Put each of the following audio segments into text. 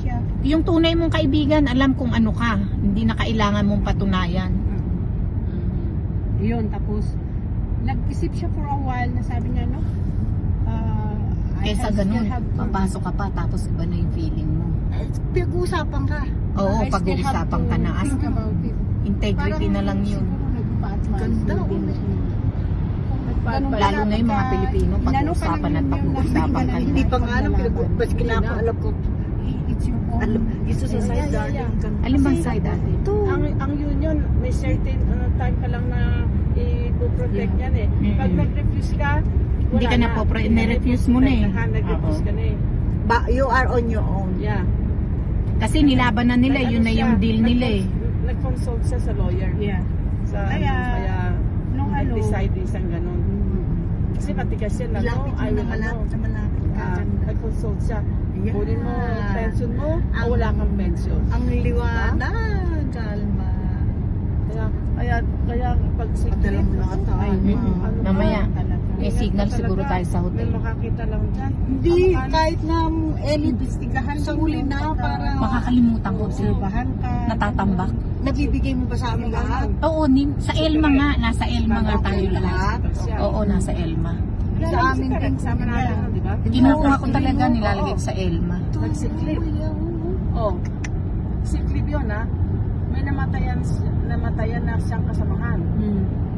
siya. Yung tunay mong kaibigan, alam kung ano ka. Hindi na kailangan mong patunayan. Yun, tapos nag-isip siya for a while na sabi niya, no? Kesa ganun, papasok ka pa tapos iba na yung feeling mo. Pag-uusapan ka. Oo, I still pag-uusapan have ka to na. As think about it. integrity na lang yun. Siguro nagpa-advance. Ganda, Lalo na yung mga Pilipino, pag-uusapan at pag-uusapan ka Hindi na. pa nga alam, mas kinapaalam ko. It's your own. Alam, gusto sa side darling. Alin bang side ate? Ito. Ang union, may certain time ka lang na i-protect yan eh. Pag nag-refuse ka, Hindi ka na po, nirefuse mo na eh. Nag-refuse ka na eh. You are on your own. Yeah. Kasi nilaban na nila, yun na yung deal nila eh. Nag-consult siya sa lawyer. Yeah. Kaya nung nag-decide isang ganun. Kasi matigas yan na, no? Malapit I na will malapit na malapit ka. nag-consult siya. Yeah. Kunin mo pension mo o wala kang pension. Ang liwanag, kalma. Kaya pag Padala mo na ata. Mamaya, Talaga. may signal siguro tayo sa May hotel. makakita lang dyan. Hindi, kahit na elite Imbestigahan sa din huli yung na pagka- para Makakalimutan ko sila. Obserbahan ka. Natatambak. nabibigay mo ba sa amin lahat? Oo, sa Elma nga. Nasa Elma nga tayo lahat. Oo, nasa Elma. Sa amin din. Sama natin, no, di ba? Kinukuha ko talaga, nilalagay ko sa Elma. Nag-sick Oh. Sick leave yun, ha? May namatayan na siyang kasamahan.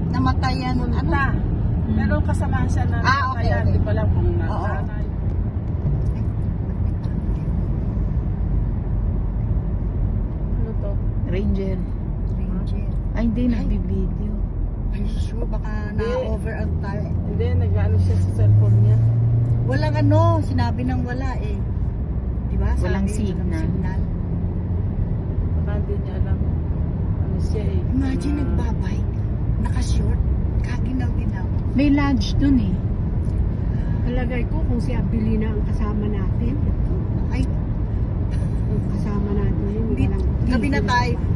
Namatayan. Ano? Punta. Pero kasamahan siya na Ah, okay, namatayan. okay. Di pa lang kung Oo. nanay. Ano to? Ranger. Ranger. Ay, hindi, nagbibideo. Ay, sure, baka na-over ang time. Hindi, nag-ano siya sa cellphone niya. Walang ano, sinabi ng wala eh. Diba? Sabi, Walang signal. Baka hindi niya alam. Ano siya eh. Imagine nagbabike, naka-short, kaginaw-ginaw. May lodge dun eh. Palagay ko kung si Abilina ang kasama natin. Ay, Ang kasama natin yun. hindi,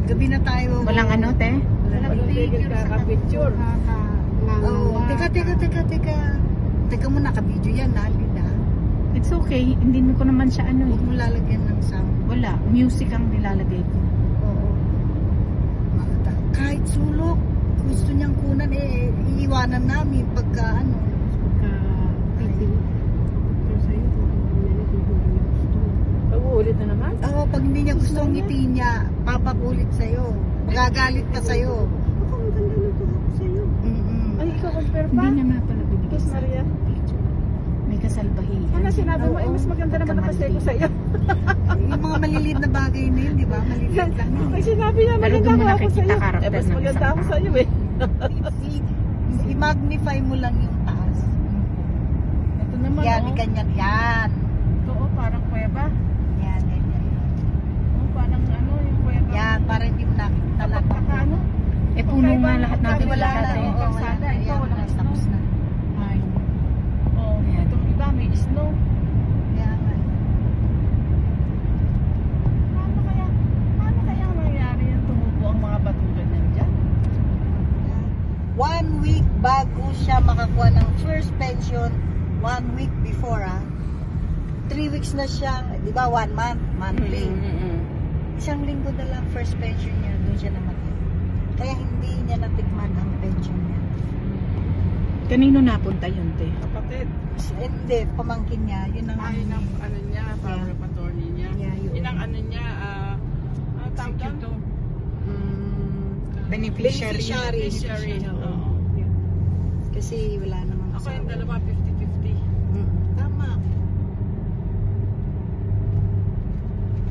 gabi na tayo. Walang ano, te? Walang tigil ka picture. Oh, teka. Teka mo, naka-video yan, nalit ha. It's okay. Hindi ko naman siya ano Huwag eh. mo lalagyan ng sound. Wala. Music ang nilalagay ko. Oo. Kahit sulok, gusto niyang kunan eh, iiwanan namin pagka ano. Pag-uulit na naman. Oo, pag hindi niya gusto ang ngiti niya, papakulit sa'yo. Magagalit pa sa'yo. Ako, ang ganda ng kuha ko sa'yo. Mm-mm. Ay, ikaw compare pa? Hindi niya nga pala binigay Tapos sa Maria. picture. May kasalbahihan. Ano sinabi mo? Oo. Mas maganda naman nakasay ko sa'yo. Yung mga maliliit na bagay na yun, di ba? Maliliit lang yun. Ay, sinabi niya, Pero maganda doon mo ako nakikita sa'yo. karakter Mas ng maganda isang ako tao. sa'yo eh. I-magnify mo lang yung taas. Ito naman, Yan, oh. ganyan. Yan. Ito, oh, parang kuweba. Yan. Oh, parang ano, yung kuweba. Yan, para hindi mo nakikita lang. Baka ano? Eh, puno nga lahat natin. Wala lahat na. eh. Oo, wala Kalsada, na. ito, Yan, walang snow. tapos na. Ay. Oh, Ayan. itong iba may snow. Yan. Paano kaya nangyari yan? Tumubo ang mga batugan nandiyan? 1 week bago siya makakuha ng first pension, 1 week before 3 weeks na siya, di ba 1 month, monthly. Isang linggo na lang first pension niya, doon siya namatay. Kaya hindi niya natikman ang pension niya. Kanino napunta yun, te? Kapatid. Hindi, pamangkin niya, yun ang Ay, ng ano niya, power of attorney niya. Yeah, yun. Yun ang ano niya, tawag doon? Beneficiary. Beneficiary. Oo. Kasi wala namang Ako yung asawa. dalawa, 50-50. Tama.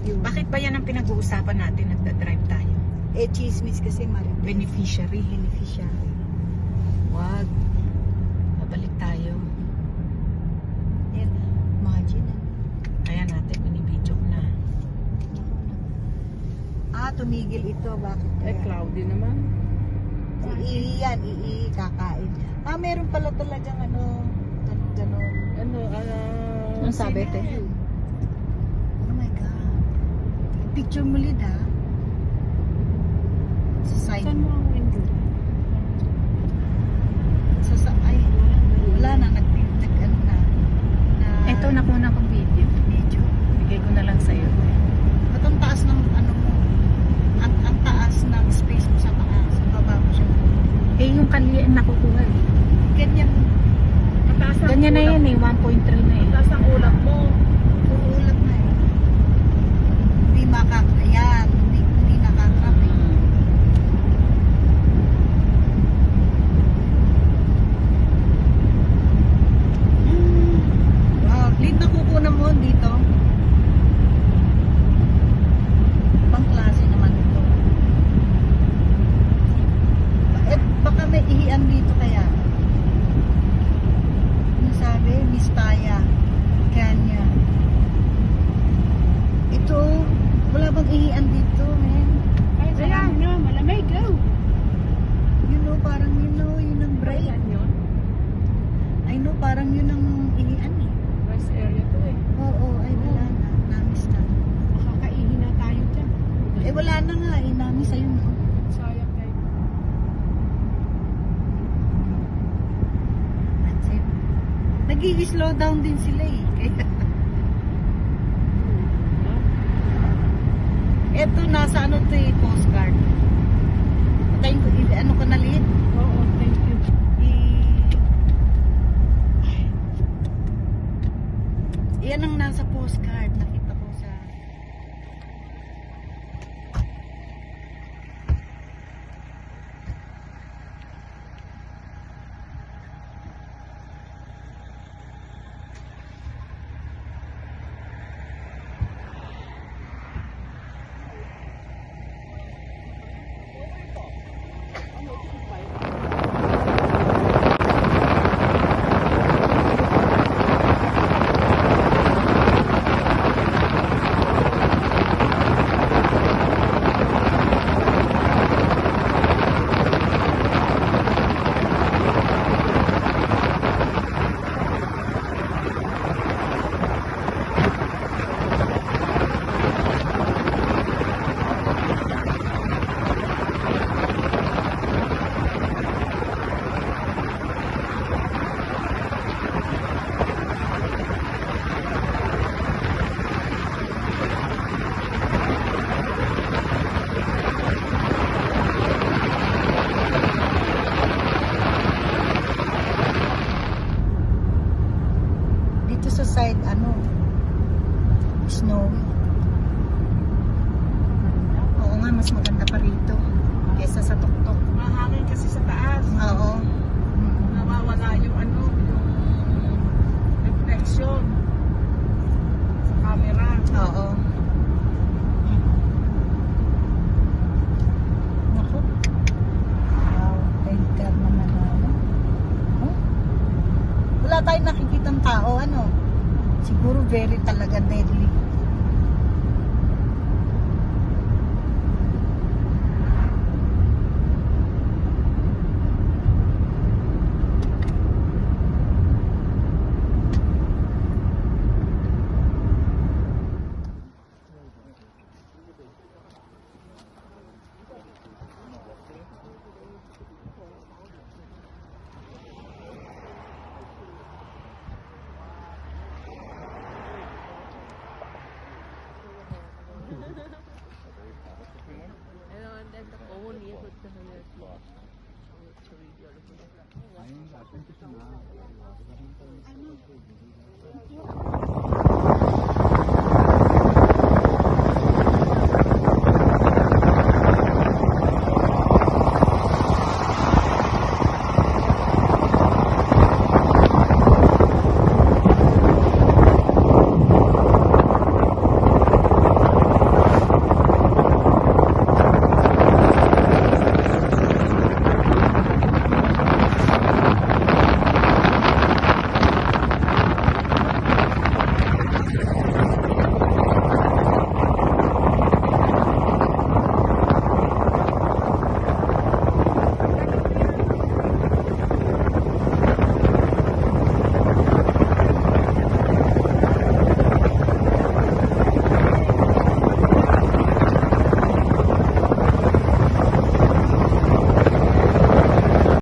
Yun. Bakit ba yan ang pinag-uusapan natin? Nagda-drive tayo. Eh, chismis kasi marites. Beneficiary. Beneficiary. Wag. Babalik tayo. Yan. Imagine. Kaya natin, binibidyo ko na. Tumigil ito. Bakit Eh, kaya? cloudy naman. Yan, kakain. Meron pala talagang ano, ganon. Ano, Anong sabi, te? Oh my God. Picture mo lid ha. Sa side. Saan mo ang window? Ay, wala na. Ano na. Ito, nakuha kong video. Medyo. Bigay ko na lang sa'yo. ganyang kali ang nakukuha. Eh. Ganyan, Mataas ang Ganyan na ulam. yan eh, 1.3 na eh. Mataas ang ulam mo. uulat na eh. Hindi ayan, hindi nakakrap eh. Wow, lead na kukunan mo dito. Ibang klase naman ito. Baka may ihian dito kaya. Ano sabi? Mistaya. Kanya. Ito, wala bang ihian dito, men? Ay, sarang na, malamig, go. You know, parang yun ang break. Yan yun. I know, parang yun ang ihian eh. Rest area to eh. Oo, ay wala na. Namis na. Makakaihi na tayo dyan. Eh wala na nga eh, namis ayun. No? Sayang kayo. That's it. Nag-i-slow down din sila eh. Kaya, eto, nasa ano to eh, postcard. Patayin ko, ano ko na liit? Oo, thank you. Yan ang nasa postcard. Nakita ko sa... Dito sa side, ano, snowy. Oo nga, mas maganda pa rito kesa sa tuktok. Mahangin kasi sa taas. Oo. Nawawala yung ano, yung reflection sa camera. Oo. Naku. Wow, red car naman ano. Oh? Wala tayong nakikitang tao, ano. Siguro very talaga deadly. 아니, 나